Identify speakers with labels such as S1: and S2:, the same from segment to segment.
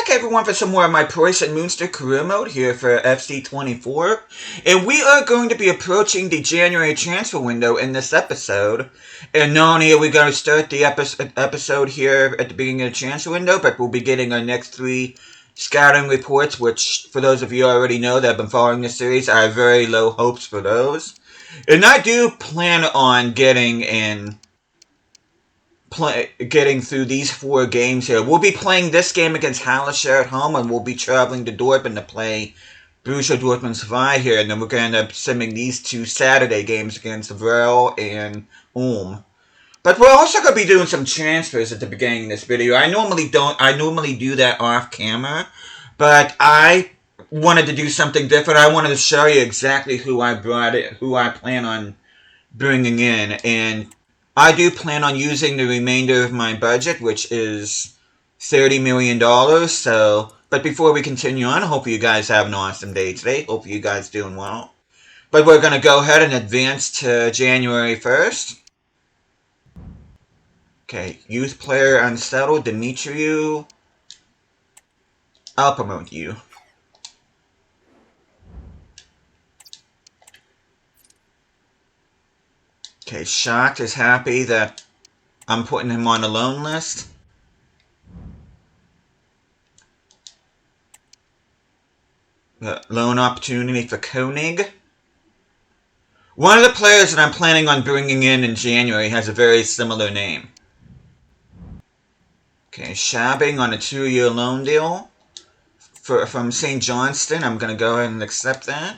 S1: back, everyone, for some more of my Preussen Münster career mode here for FC24. And we are going to be approaching the January transfer window in this episode. And not only are we going to start the episode here at the beginning of the transfer window, but we'll be getting our next 3 scouting reports, which, for those of you who already know that have been following this series, I have very low hopes for those. And I do plan on getting through these 4 games here. We'll be playing this game against Hallischer at home, and we'll be traveling to Dortmund to play Borussia Dortmund 2 here, and then we're going to end up simming these 2 Saturday games against Vrel and Ulm. But we're also going to be doing some transfers at the beginning of this video. I normally do that off camera, but I wanted to do something different. I wanted to show you exactly who I plan on bringing in, and I do plan on using the remainder of my budget, which is $30 million, but before we continue on, I hope you guys have an awesome day today. Hope you guys doing well. But we're going to go ahead and advance to January 1st. Okay, youth player unsettled, Dimitriou. I'll promote you. Okay, Shocked is happy that I'm putting him on the loan list. The loan opportunity for Koenig. One of the players that I'm planning on bringing in January has a very similar name. Okay, Shabbing on a 2-year loan deal from St. Johnston. I'm going to go ahead and accept that.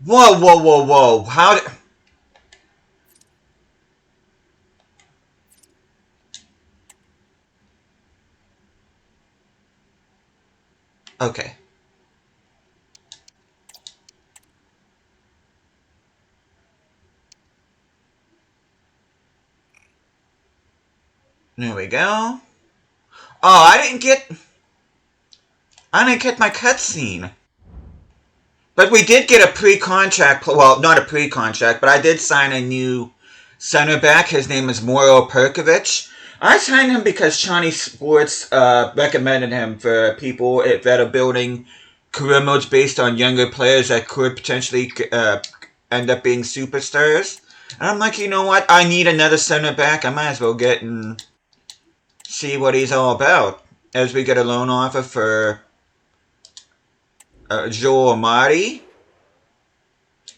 S1: Whoa. How did... Okay. There we go. Oh, I didn't get my cutscene. But we did get a pre-contract, well, not a pre-contract, but I did sign a new center back. His name is Moro Perkovic. I signed him because Chani Sports recommended him for people that are building career modes based on younger players that could potentially end up being superstars. And I'm like, you know what? I need another center back. I might as well get and see what he's all about. As we get a loan offer for Joel Amati.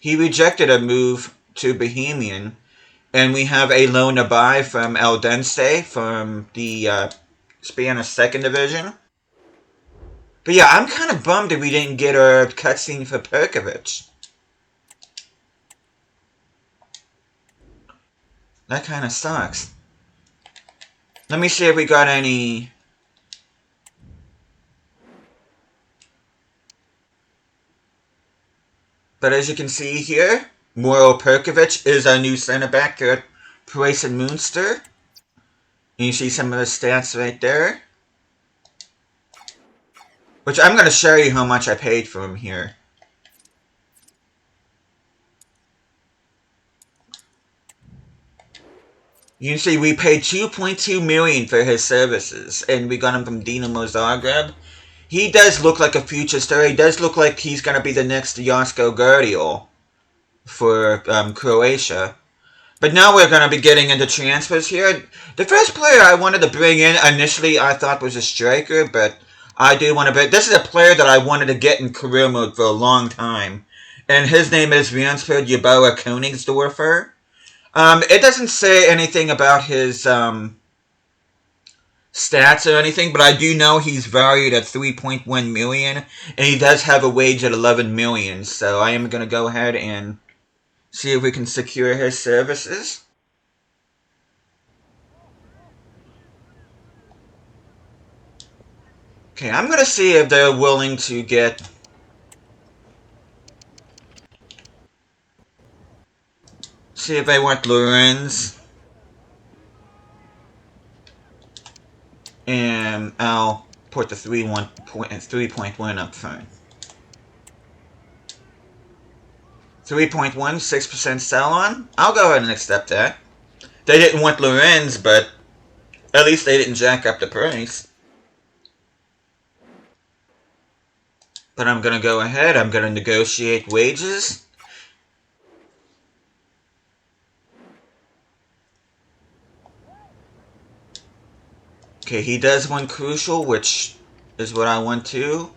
S1: He rejected a move to Bohemian. And we have a loan to buy from Eldense from the Spanish 2nd Division. But yeah, I'm kind of bummed that we didn't get a cutscene for Perkovic. That kind of sucks. Let me see if we got any... But as you can see here, Moro Perkovic is our new center back at Preussen Münster. You see some of the stats right there. Which I'm going to show you how much I paid for him here. You can see we paid $2.2 million for his services, and we got him from Dinamo Zagreb. He does look like a future star. He does look like he's going to be the next Josko Gvardiol for Croatia. But now we're going to be getting into transfers here. The first player I wanted to bring in initially I thought was a striker, but I do want to bring... This is a player that I wanted to get in career mode for a long time. And his name is Ransford Yeboah Königsdorfer. It doesn't say anything about his stats or anything, but I do know he's valued at $3.1 million, and he does have a wage at $11 million, so I am going to go ahead and see if we can secure his services. Okay, I'm going to see if they're willing to get... See if they want Lorenz. And I'll put the 3.1 up front. 3.1, 6% sell-on. I'll go ahead and accept that. They didn't want Lorenz, but at least they didn't jack up the price. But I'm going to go ahead. I'm going to negotiate wages. Okay, he does one crucial, which is what I want to.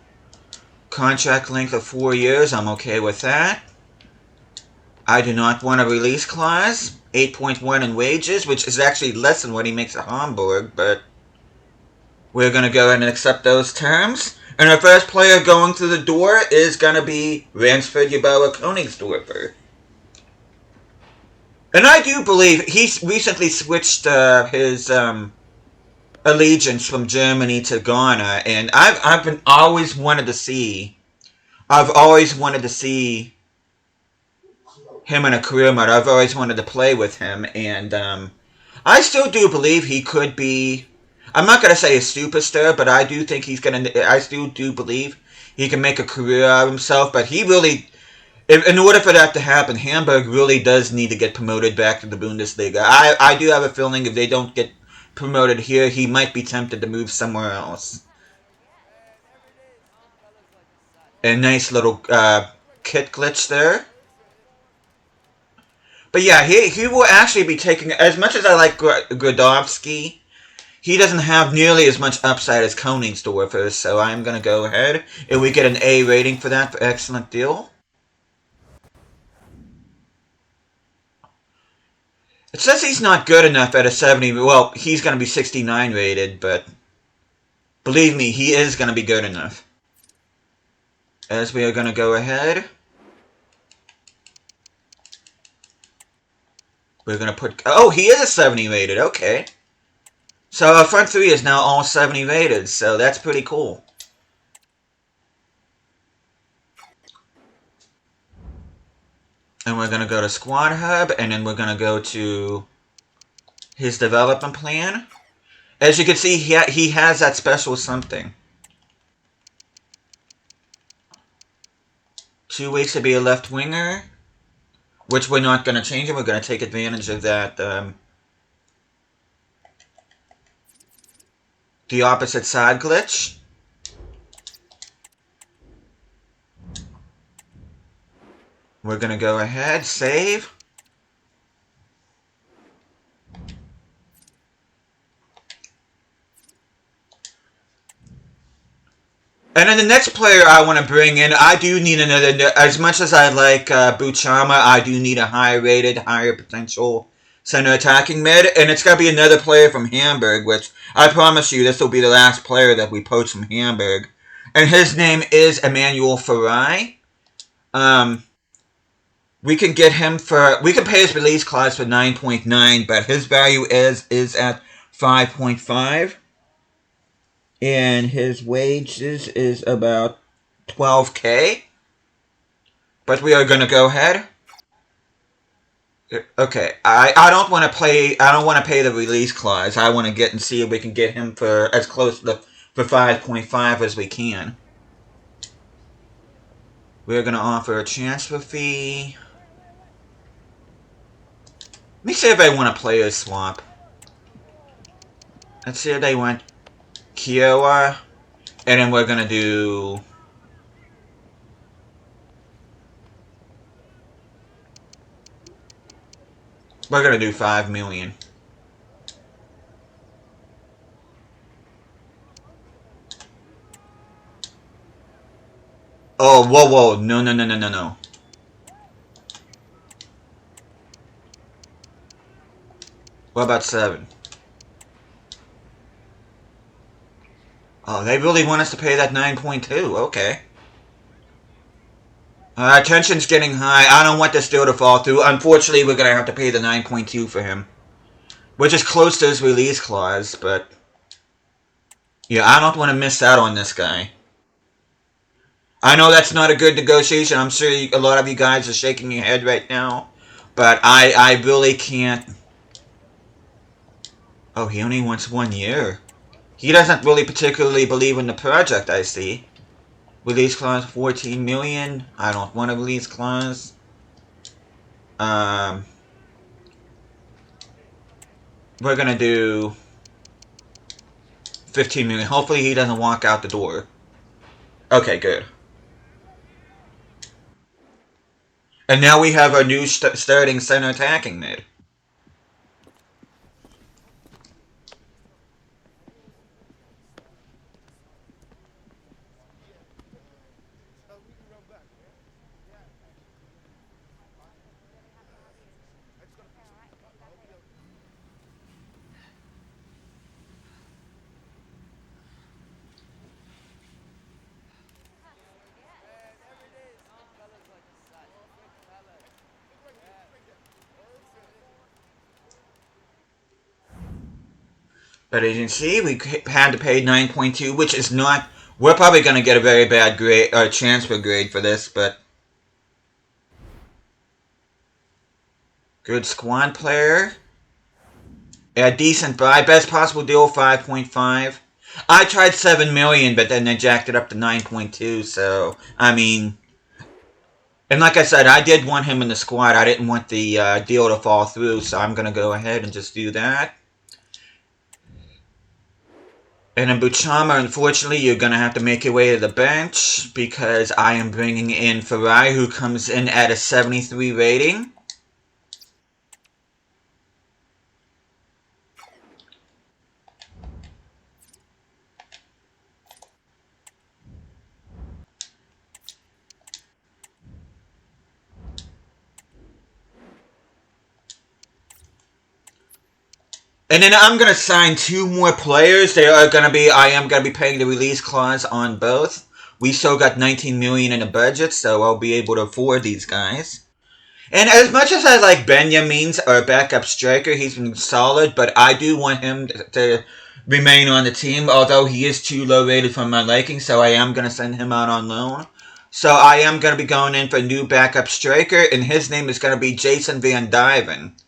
S1: Contract length of 4 years. I'm okay with that. I do not want a release clause. 8.1 in wages, which is actually less than what he makes at Hamburg, but we're going to go ahead and accept those terms. And our first player going through the door is going to be Ransford Yeboah Königsdorfer. And I do believe he's recently switched his allegiance from Germany to Ghana, and I've always wanted to see him in a career mode. I've always wanted to play with him, and I still do believe he could be. I'm not gonna say a superstar, but I do think he's gonna. I still do believe he can make a career out of himself. But he really, in order for that to happen, Hamburg really does need to get promoted back to the Bundesliga. I do have a feeling if they don't get promoted here, he might be tempted to move somewhere else. A nice little kit glitch there. But yeah, he will actually be taking, as much as I like Grodowski, he doesn't have nearly as much upside as Königsdorfer, so I'm going to go ahead. And we get an A rating for that, for excellent deal. It says he's not good enough at a 70, well, he's going to be 69 rated, but believe me, he is going to be good enough. As we are going to go ahead. We're going to put... Oh, he is a 70 rated. Okay. So our front three is now all 70 rated. So that's pretty cool. And we're going to go to Squad Hub. And then we're going to go to his development plan. As you can see, he has that special something. 2 weeks to be a left winger. Which we're not going to change it. We're going to take advantage of that. The opposite side glitch. We're going to go ahead, save. And then the next player I want to bring in, I do need another, as much as I like Buchama, I do need a higher rated, higher potential center attacking mid. And it's got to be another player from Hamburg, which I promise you this will be the last player that we poach from Hamburg. And his name is Emmanuel Farai. We can get him for, we can pay his release clause for 9.9, but his value is at 5.5. And his wages is about 12K. But we are going to go ahead. Okay, I don't want to pay the release clause. I want to get and see if we can get him for as close to for 5.5 as we can. We're going to offer a transfer fee. Let me see if they want a player swap. Let's see if they want Kiowa, and then we're gonna do $5 million. Oh, whoa, no. What about 7? Oh, they really want us to pay that 9.2. Okay. Tension's getting high. I don't want this deal to fall through. Unfortunately, we're going to have to pay the 9.2 for him. Which is close to his release clause, but... yeah, I don't want to miss out on this guy. I know that's not a good negotiation. I'm sure a lot of you guys are shaking your head right now. But I really can't... oh, he only wants 1 year. He doesn't really particularly believe in the project, I see. Release clause 14 million. I don't want a release clause. Um, we're gonna do 15 million. Hopefully he doesn't walk out the door. Okay, good. And now we have our new starting center attacking mid. But as you can see, we had to pay 9.2, which is not... We're probably going to get a very bad grade, transfer grade for this, but... Good squad player. A decent buy. Best possible deal, 5.5. I tried 7 million, but then they jacked it up to 9.2, so... I mean... And like I said, I did want him in the squad. I didn't want the deal to fall through, so I'm going to go ahead and just do that. And in Buchama, unfortunately, you're going to have to make your way to the bench because I am bringing in Ferrari, who comes in at a 73 rating. And then I'm going to sign 2 more players. They are going to be, I am going to be paying the release clause on both. We still got 19 million in the budget, so I'll be able to afford these guys. And as much as I like Benjamin's our backup striker, he's been solid, but I do want him to remain on the team, although he is too low rated for my liking, so I am going to send him out on loan. So I am going to be going in for a new backup striker, and his name is going to be Jason Van Diven.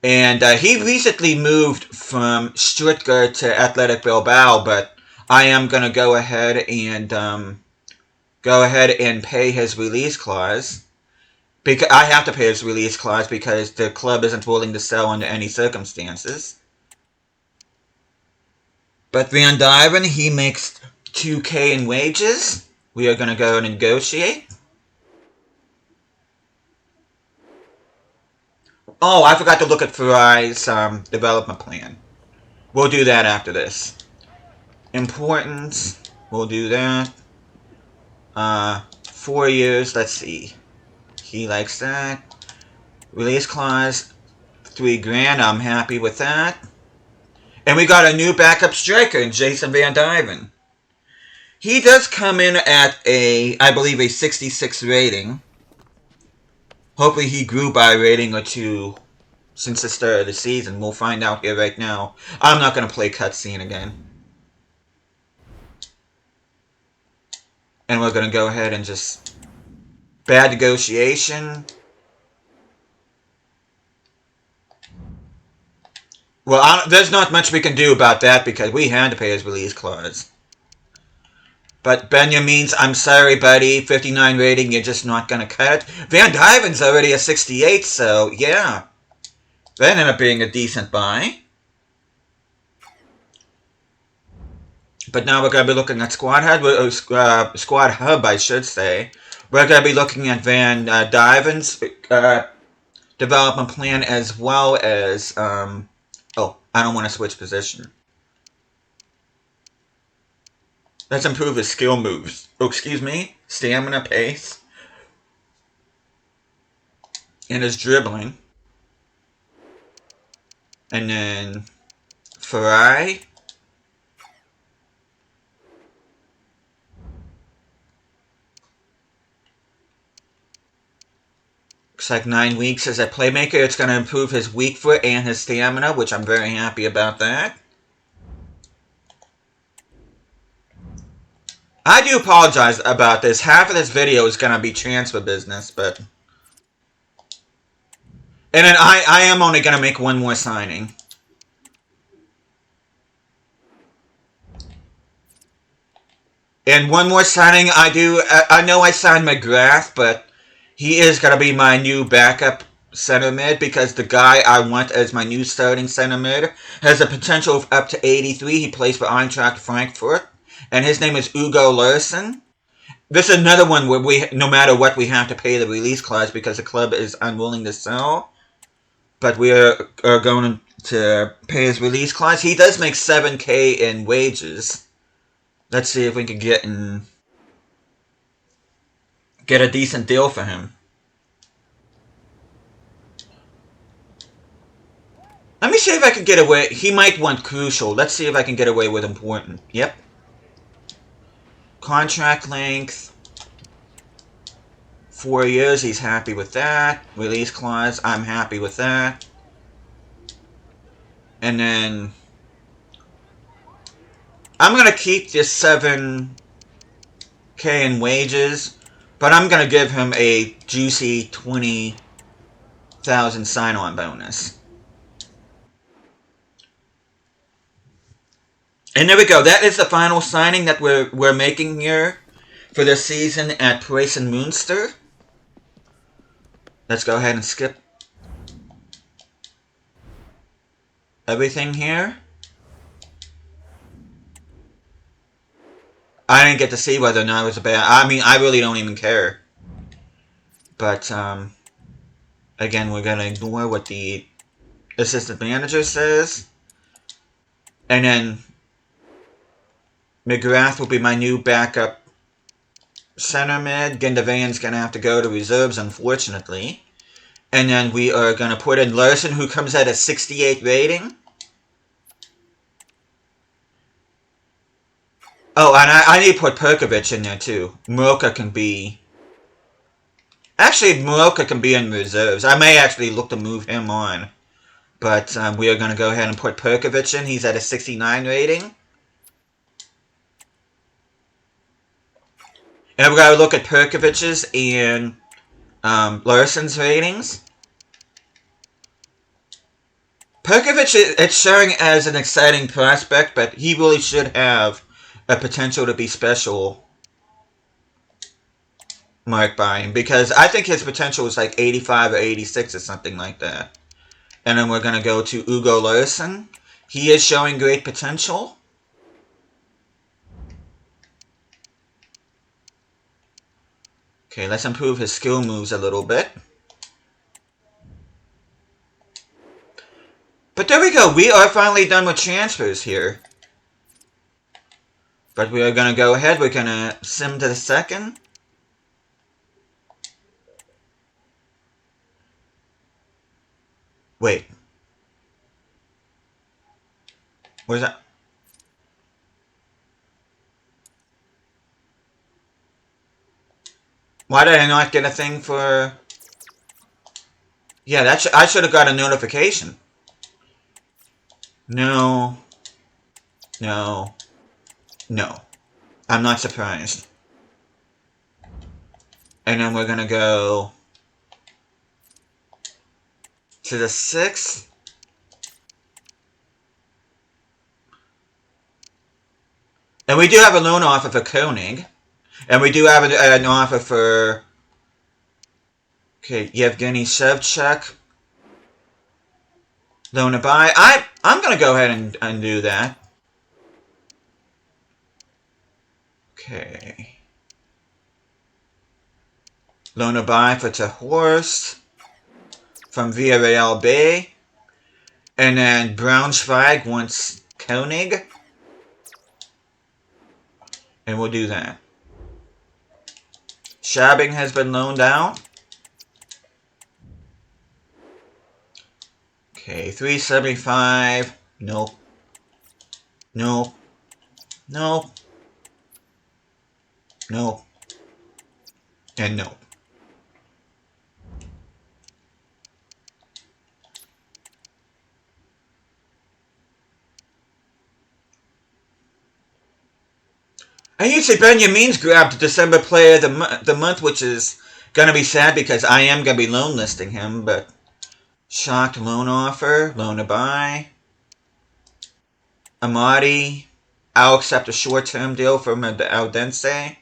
S1: And he recently moved from Stuttgart to Athletic Bilbao, but I am going to go ahead and pay his release clause. Because I have to pay his release clause because the club isn't willing to sell under any circumstances. But Van Diven, he makes 2K in wages. We are going to go and negotiate. Oh, I forgot to look at Ferrari's development plan. We'll do that after this. Importance, we'll do that. 4 years, let's see. He likes that. Release clause, 3 grand, I'm happy with that. And we got a new backup striker, Jason Van Diven. He does come in at I believe, a 66 rating. Hopefully he grew by a rating or 2 since the start of the season. We'll find out here right now. I'm not going to play cutscene again. And we're going to go ahead and just... Bad negotiation. Well, there's not much we can do about that because we had to pay his release clause. But Benjamin's, I'm sorry, buddy. 59 rating, you're just not going to cut it. Van Diven's already a 68, so yeah. That ended up being a decent buy. But now we're going to be looking at Squad Hub, I should say. We're going to be looking at Van Diven's development plan as well as... oh, I don't want to switch position. Let's improve his skill moves. Oh, excuse me. Stamina, pace. And his dribbling. And then Ferrari. Looks like 9 weeks as a playmaker. It's going to improve his weak foot and his stamina, which I'm very happy about that. I do apologize about this. Half of this video is going to be transfer business, but... And then I am only going to make 1 more signing. And 1 more signing, I know I signed McGrath, but He is going to be my new backup center mid because the guy I want as my new starting center mid has a potential of up to 83. He plays for Eintracht Frankfurt, and his name is Ugo Larson. This is another one where no matter what, we have to pay the release clause because the club is unwilling to sell. But we are going to pay his release clause. He does make 7K in wages. Let's see if we can get a decent deal for him. Let me see if I can get away. He might want crucial. Let's see if I can get away with important. Yep. Contract length. 4 years, he's happy with that. Release clause, I'm happy with that. And then I'm going to keep this 7K in wages, but I'm going to give him a juicy 20,000 sign-on bonus. And there we go. That is the final signing that we're making here for this season at Preussen Münster. Let's go ahead and skip everything here. I didn't get to see whether or not it was a bad... I mean, I really don't even care. But, again, we're going to ignore what the assistant manager says. And then McGrath will be my new backup center mid. Gindevan's going to have to go to reserves, unfortunately. And then we are going to put in Larson, who comes at a 68 rating. Oh, and I need to put Perkovic in there, too. Moroka can be... Actually, Moroka can be in reserves. I may actually look to move him on. But we are going to go ahead and put Perkovic in. He's at a 69 rating. And we're going to look at Perkovic's and Larson's ratings. Perkovic, it's showing as an exciting prospect, but he really should have a potential to be special marked by him. Because I think his potential is like 85 or 86 or something like that. And then we're going to go to Ugo Larson. He is showing great potential. Okay, let's improve his skill moves a little bit. But there we go. We are finally done with transfers here. But we are going to go ahead. We're going to sim to the second. Wait. Where's that? Why did I not get a thing for... Yeah, I should have got a notification. No. No. No. I'm not surprised. And then we're going to go to the 6th. And we do have a loan offer for Koenig. And we do have an offer for... Okay, Yevgeny Shevchuk. Loan to buy. I'm going to go ahead and undo that. Okay. Loan to buy for Tehorst from Villarreal Bay. And then Braunschweig wants Koenig. And we'll do that. Schabing has been loaned out. Okay, 375. Nope. Nope. Nope. Nope. And nope. And you say Benjamin's grabbed December Player of the Month, which is going to be sad because I am going to be loan listing him, but shocked loan offer, loan to buy. Amati, I'll accept a short-term deal from Aldense.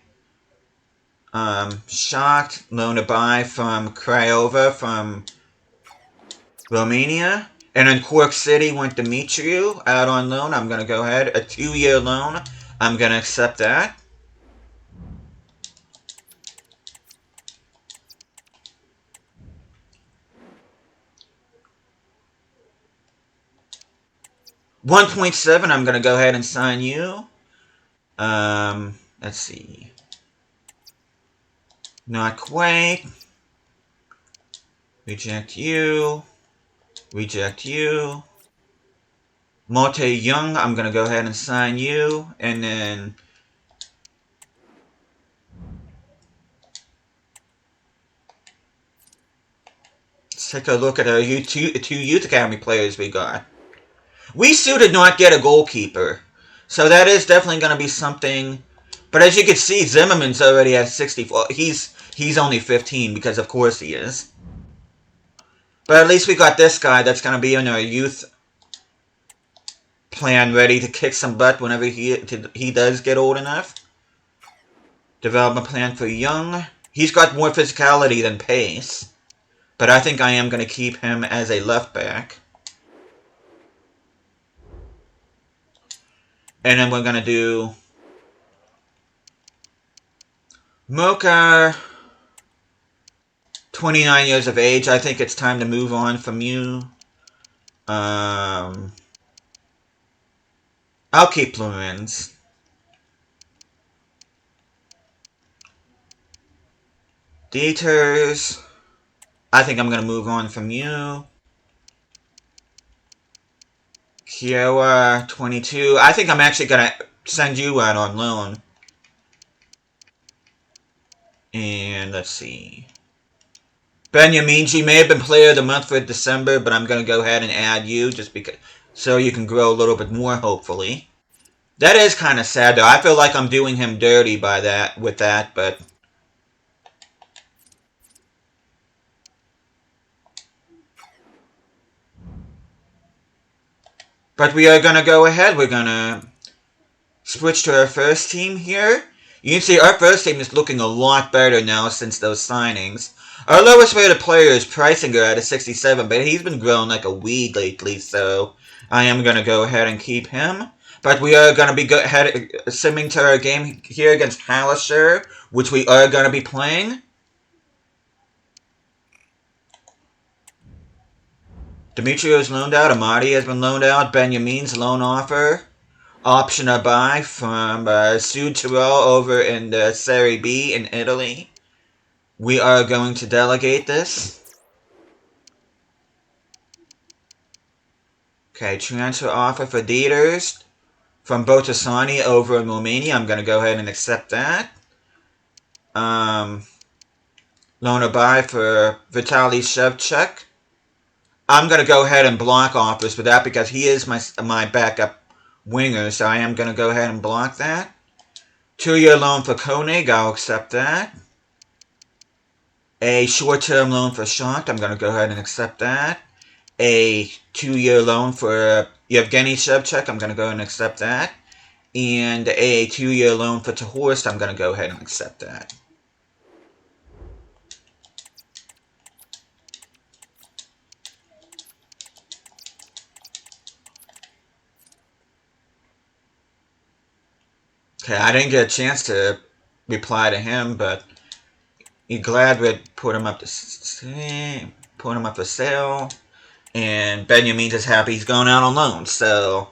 S1: Shocked, loan to buy from Craiova from Romania. And then Cork City went Demetriou out on loan. I'm going to go ahead. A 2-year loan. I'm going to accept that. $1.7, I'm going to go ahead and sign you. Let's see. Not quite. Reject you. Reject you. Malte Young, I'm going to go ahead and sign you. And then let's take a look at our two Youth Academy players we got. We still did not get a goalkeeper. So that is definitely going to be something. But as you can see, Zimmerman's already at 64. He's only 15 because of course he is. But at least we got this guy that's going to be in our youth plan ready to kick some butt whenever he does get old enough. Development plan for Young. He's got more physicality than pace. But I think I am going to keep him as a left back. And then we're going to do Mocha, 29 years of age. I think it's time to move on from you. I'll keep Lorenz. Dieters, I think I'm going to move on from you. Kiowa, 22. I think I'm actually going to send you out on loan. And let's see. Benjaminji may have been player of the month for December, but I'm going to go ahead and add you just because, so you can grow a little bit more, hopefully. That is kind of sad, though. I feel like I'm doing him dirty by that, with that, but we are going to go ahead. We're going to switch to our first team here. You can see our first team is looking a lot better now since those signings. Our lowest rated player is Preisinger at a 67, but he's been growing like a weed lately, so I am going to go ahead and keep him. But we are going to be simming to our game here against Hallescher, which we are going to be playing. Demetriou is loaned out. Amadi has been loaned out. Benjamin's loan offer. Option to buy from Sud Tirol over in the Serie B in Italy. We are going to delegate this. Okay, transfer offer for Dieters from Botasani over in Romania. I'm going to go ahead and accept that. Loan or buy for Vitaly Shevchuk. I'm going to go ahead and block offers for that because he is my backup winger, so I am going to go ahead and block that. 2-year loan for Koenig, I'll accept that. A short-term loan for Schott, I'm going to go ahead and accept that. A 2-year loan for Yevgeny Shevchuk, I'm going to go ahead and accept that. And a 2-year loan for Tehorst, I'm going to go ahead and accept that. Okay, I didn't get a chance to reply to him, but you're glad we'd put him up for sale. And Benjamin's just happy he's going out on loan, so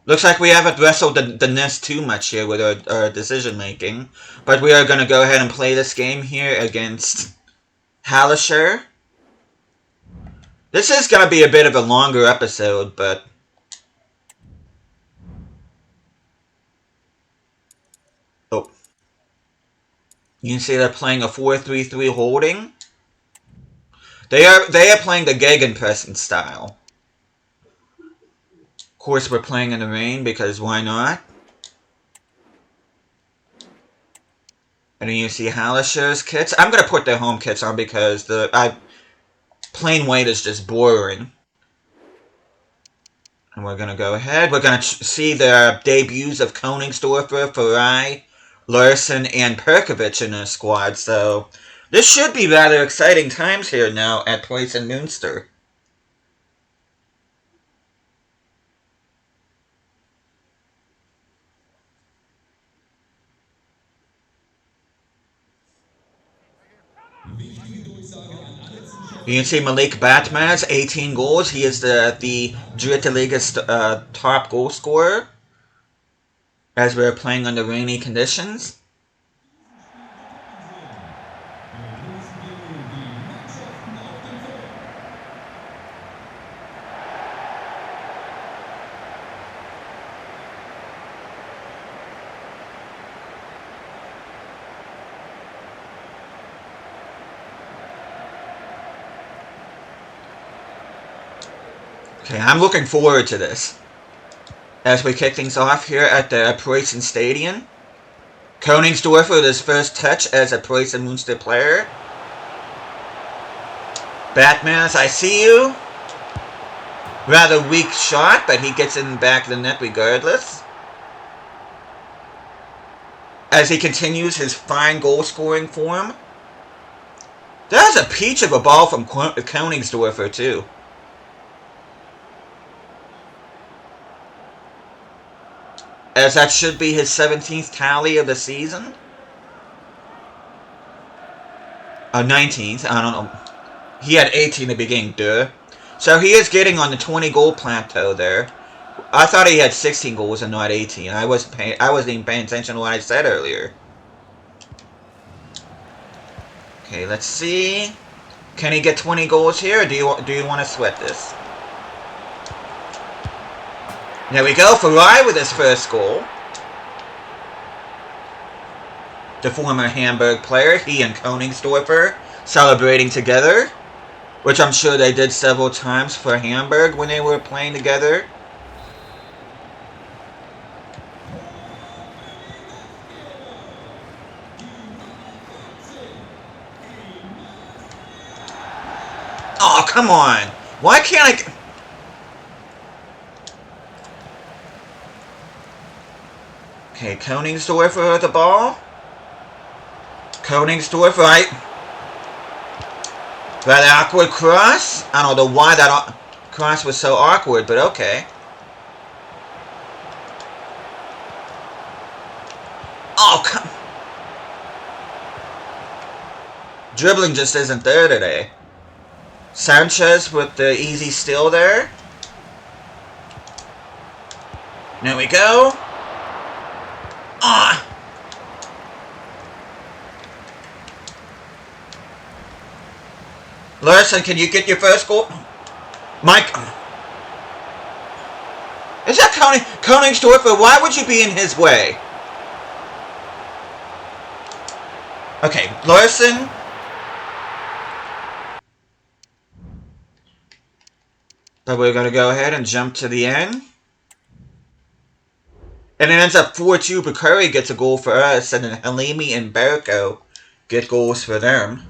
S1: looks like we haven't wrestled the nest too much here with our decision making. But we are going to go ahead and play this game here against Hallescher. This is going to be a bit of a longer episode, but you can see they're playing a 4-3-3 holding. They are playing the Gegenpressing style. Of course, we're playing in the rain because why not? And then you see Hallescher's kits. I'm gonna put their home kits on because plain white is just boring. And we're gonna go ahead. We're gonna see the debuts of Koenigsdorfer, Farai, Larson and Perkovic in their squad, so this should be rather exciting times here now at Preussen Münster. You can see Malik Batmaz, 18 goals. He is the Dritte Liga's top goal scorer as we're playing under rainy conditions. Okay, I'm looking forward to this. As we kick things off here at the Preussen Stadium. Koningsdorfer with his first touch as a Preussen Münster player. Batmans, I see you. Rather weak shot, but he gets in the back of the net regardless. As he continues his fine goal-scoring form. That was a peach of a ball from Koningsdorfer, too. As that should be his 17th tally of the season. 19th, I don't know. He had 18 at the beginning, duh. So he is getting on the 20 goal plateau there. I thought he had 16 goals and not 18. I wasn't even paying attention to what I said earlier. Okay, let's see. Can he get 20 goals here, or do you want to sweat this? There we go, Farai with his first goal. The former Hamburg player, he and Koningsdorfer celebrating together, which I'm sure they did several times for Hamburg when they were playing together. Oh, come on. Why can't I... Okay, Koningsdorfer with the ball. Koningsdorfer, rather awkward cross. I don't know why that cross was so awkward, but okay. Oh, come... Dribbling just isn't there today. Sanchez with the easy steal there. There we go. Ah! Larson, can you get your first goal? Mike. Is that Koningsdorfer? Why would you be in his way? Okay, Larson. But we're going to go ahead and jump to the end. And it ends up 4-2. Bakuri gets a goal for us. And then Halimi and Berko get goals for them.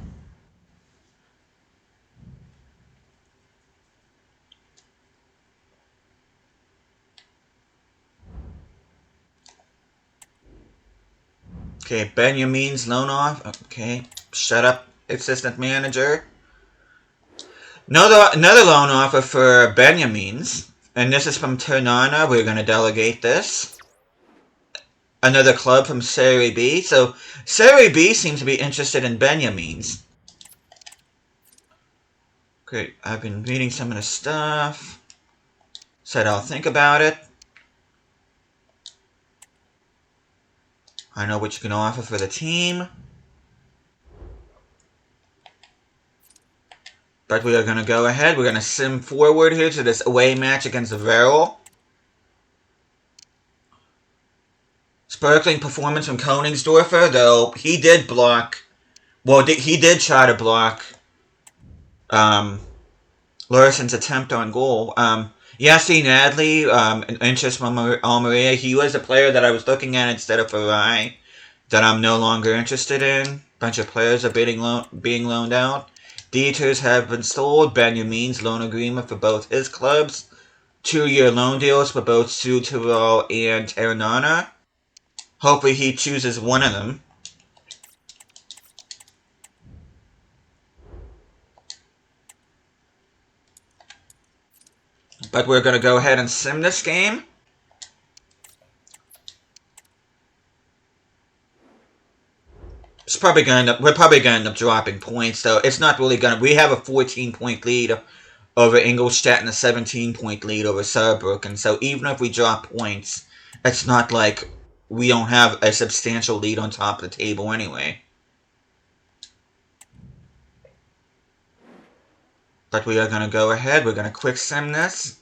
S1: Okay, Benjamin's loan off. Okay, shut up, assistant manager. Another loan offer for Benjamin's. And this is from Ternana. We're going to delegate this. Another club from Serie B. So, Serie B seems to be interested in Benjamin's. Great. I've been reading some of the stuff. Said I'll think about it. I know what you can offer for the team. But we are going to go ahead. We're going to sim forward here to this away match against Verl. Sparkling performance from Koningsdorfer, though he did block. Well, he did try to block Larson's attempt on goal. Yassine Adli, interest from Almeria. He was a player that I was looking at instead of Farai that I'm no longer interested in. Bunch of players are being loaned out. Dieters have been sold. Benjamin's loan agreement for both his clubs. 2-year loan deals for both Südtirol and Ternana. Hopefully he chooses one of them. But we're going to go ahead and sim this game. We're probably going to end up dropping points, though. It's not really going to... We have a 14-point lead over Ingolstadt and a 17-point lead over Saarbrücken. So even if we drop points, it's not like we don't have a substantial lead on top of the table anyway. But we are going to go ahead. We're going to quick sim this.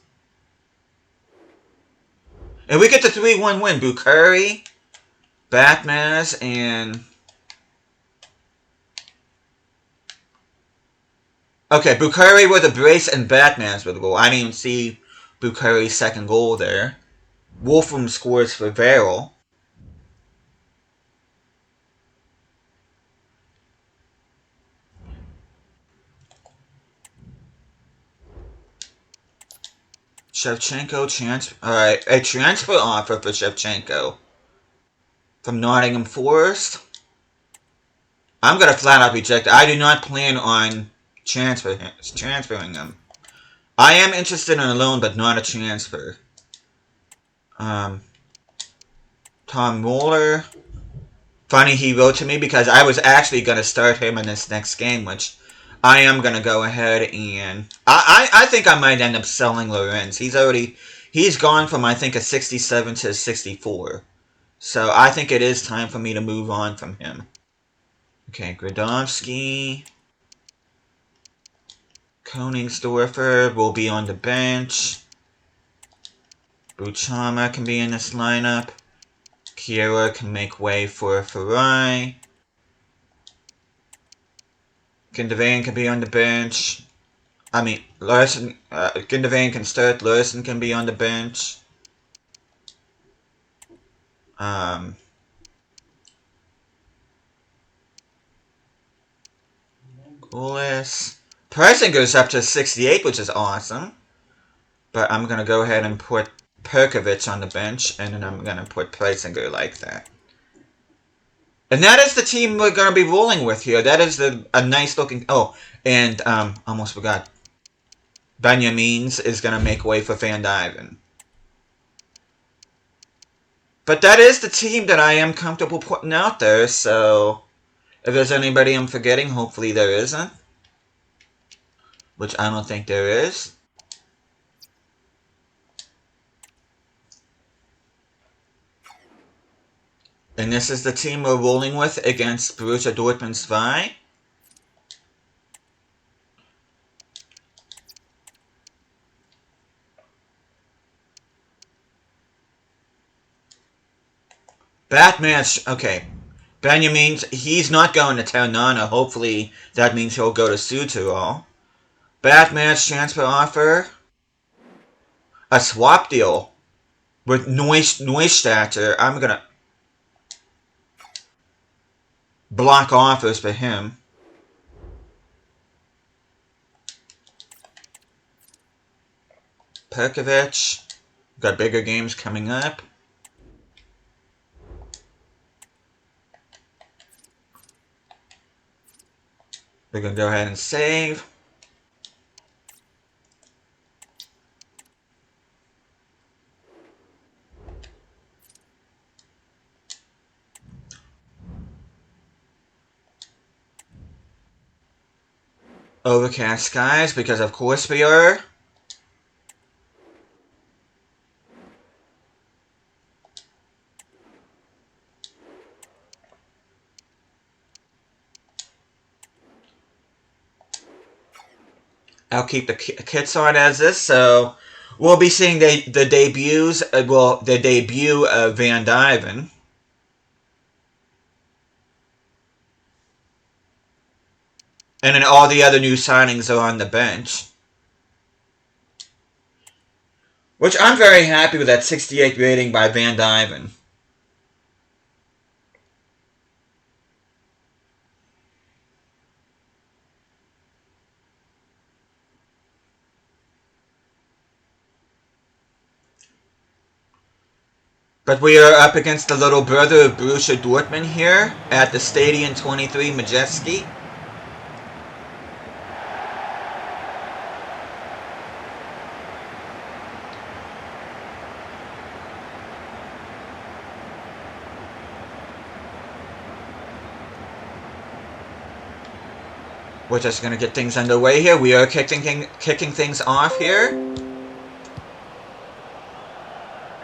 S1: And we get the 3-1 win. Bukhari, Batmaz, and... Okay, Bukhari with a brace and Batmaz with a goal. I didn't even see Bukhari's second goal there. Wolfram scores for Verrill. Shevchenko Alright, a transfer offer for Shevchenko from Nottingham Forest. I'm going to flat out reject it. I do not plan on transferring him. I am interested in a loan, but not a transfer. Tom Muller. Funny he wrote to me because I was actually going to start him in this next game, which I am going to go ahead and... I think I might end up selling Lorenz. He's gone from, I think, a 67 to a 64. So I think it is time for me to move on from him. Okay, Gradovsky. Koningsdorfer will be on the bench. Buchama can be in this lineup. Kira can make way for Farai. Gundogan can be on the bench. I mean, Larson, Gundogan can start. Larson can be on the bench. Goulis. Pricing goes up to 68, which is awesome. But I'm going to go ahead and put Perkovic on the bench, and then I'm going to put Preisinger like that. And that is the team we're going to be rolling with here. That is a nice looking... Oh, and almost forgot. Benjamins is going to make way for Van Dyven. But that is the team that I am comfortable putting out there, so... If there's anybody I'm forgetting, hopefully there isn't. Which I don't think there is. And this is the team we're rolling with against Borussia Dortmund 2. Batman, okay. Benjamin, he's not going to Ternana. Hopefully that means he'll go to Südtirol. Batman's transfer offer. A swap deal with Neustadt. I'm going to block offers for him. Perkovic. Got bigger games coming up. We're going to go ahead and save. Overcast skies, because of course we are. I'll keep the kits on as this, so we'll be seeing the debut of Van Dyven. And then all the other new signings are on the bench. Which I'm very happy with that 68 rating by Van Dyven. But we are up against the little brother of Borussia Dortmund here at the Stadion 23 Majeski. We're just going to get things underway here. We are kicking things off here.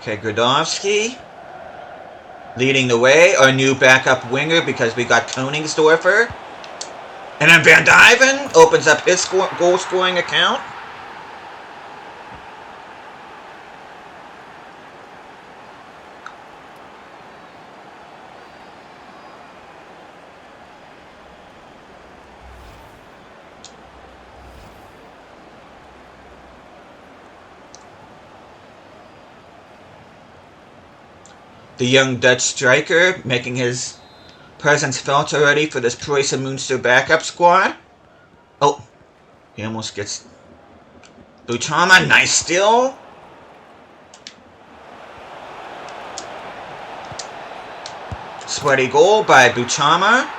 S1: Okay, Gradovsky leading the way. Our new backup winger because we got Koningsdorfer. And then Van Diven opens up his goal-scoring account. The young Dutch striker making his presence felt already for this Preussen Münster backup squad. Oh, he almost gets Buchama, nice steal. Sweaty goal by Buchama.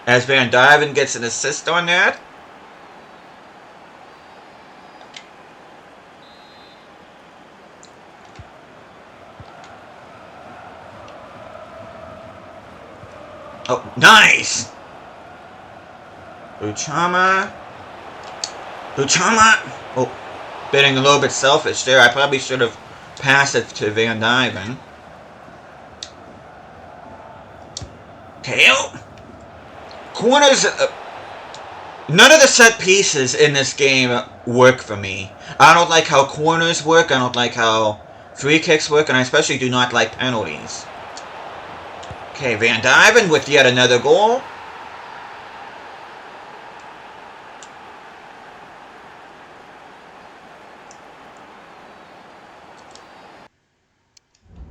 S1: As Van Diven gets an assist on that. Oh, nice! Buchama. Oh, being a little bit selfish there. I probably should have passed it to Van Diven. Kale. Corners. None of the set pieces in this game work for me. I don't like how corners work. I don't like how free kicks work. And I especially do not like penalties. Okay, Van Diven with yet another goal.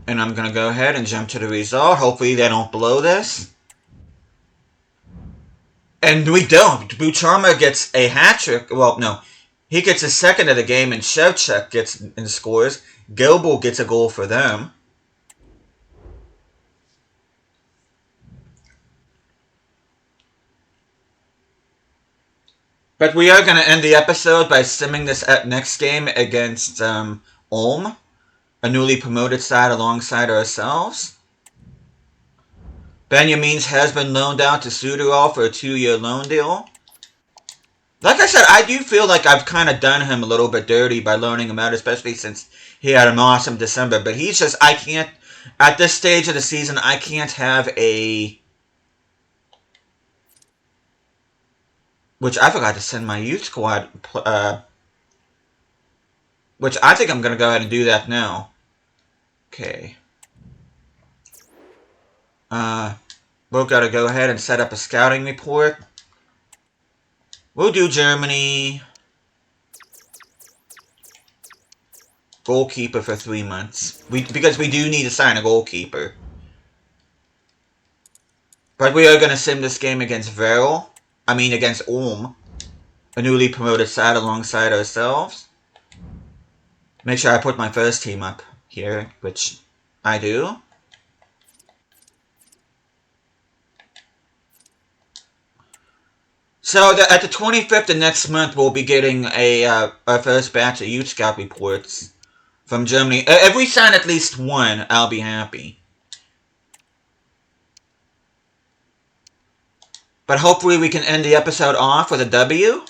S1: And I'm going to go ahead and jump to the result. Hopefully they don't blow this. And we don't. Buchama gets a hat-trick. Well, no. He gets a second of the game, and Shevchuk gets and scores. Gilbel gets a goal for them. But we are going to end the episode by simming this next game against Ulm, a newly promoted side alongside ourselves. Benjamins has been loaned out to Suderall for a 2-year loan deal. Like I said, I do feel like I've kind of done him a little bit dirty by loaning him out, especially since he had an awesome December. But he's just, I can't, at this stage of the season, I can't have a... Which I forgot to send my youth squad, which I think I'm going to go ahead and do that now. Okay. We've got to go ahead and set up a scouting report. We'll do Germany. Goalkeeper for 3 months. Because we do need to sign a goalkeeper. But we are going to sim this game against Verl. Against Ulm, a newly promoted side alongside ourselves. Make sure I put my first team up here, which I do. So at the 25th of next month, we'll be getting our first batch of Youth Scout reports from Germany. If we sign at least one, I'll be happy. But hopefully we can end the episode off with a W.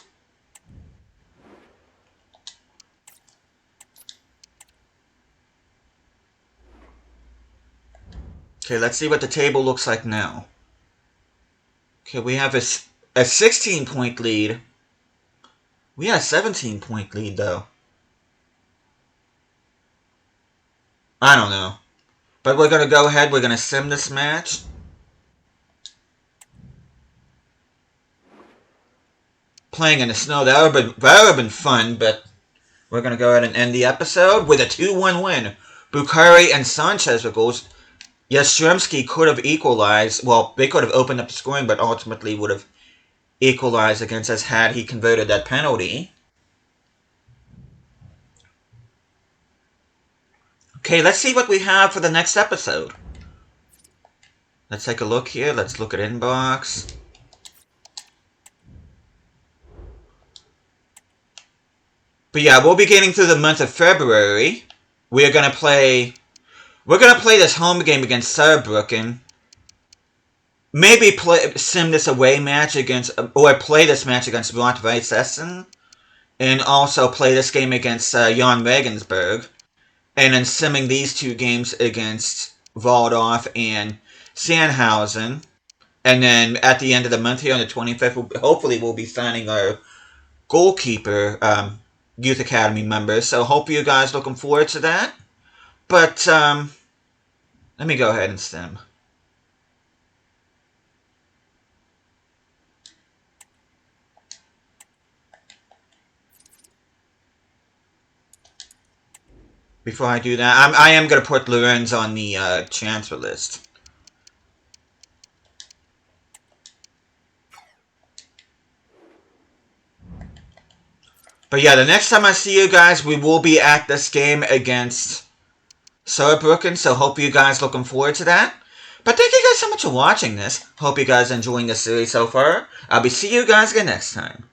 S1: Okay, let's see what the table looks like now. Okay, we have a 16-point lead. We had a 17-point lead, though. I don't know. But we're going to go ahead. We're going to sim this match. Playing in the snow, that would have been fun, but we're going to go ahead and end the episode with a 2-1 win. Bukhari and Sanchez with goals. Jastrzemski could have equalized. Well, they could have opened up the scoring, but ultimately would have equalized against us had he converted that penalty. Okay, let's see what we have for the next episode. Let's take a look here. Let's look at inbox. But yeah, we'll be getting through the month of February. We're gonna play this home game against Saarbrücken. Maybe sim this away match against, or play this match against Rot-Weiss Essen. And also play this game against Jan Regensburg. And then simming these two games against Waldorf and Sandhausen. And then at the end of the month here on the 25th, hopefully we'll be signing our goalkeeper Youth Academy members. So hope you guys looking forward to that. But let me go ahead and sim. Before I do that, I am going to put Lorenz on the transfer list. But yeah, the next time I see you guys, we will be at this game against Saarbrücken, so hope you guys looking forward to that. But thank you guys so much for watching this. Hope you guys are enjoying the series so far. I'll be seeing you guys again next time.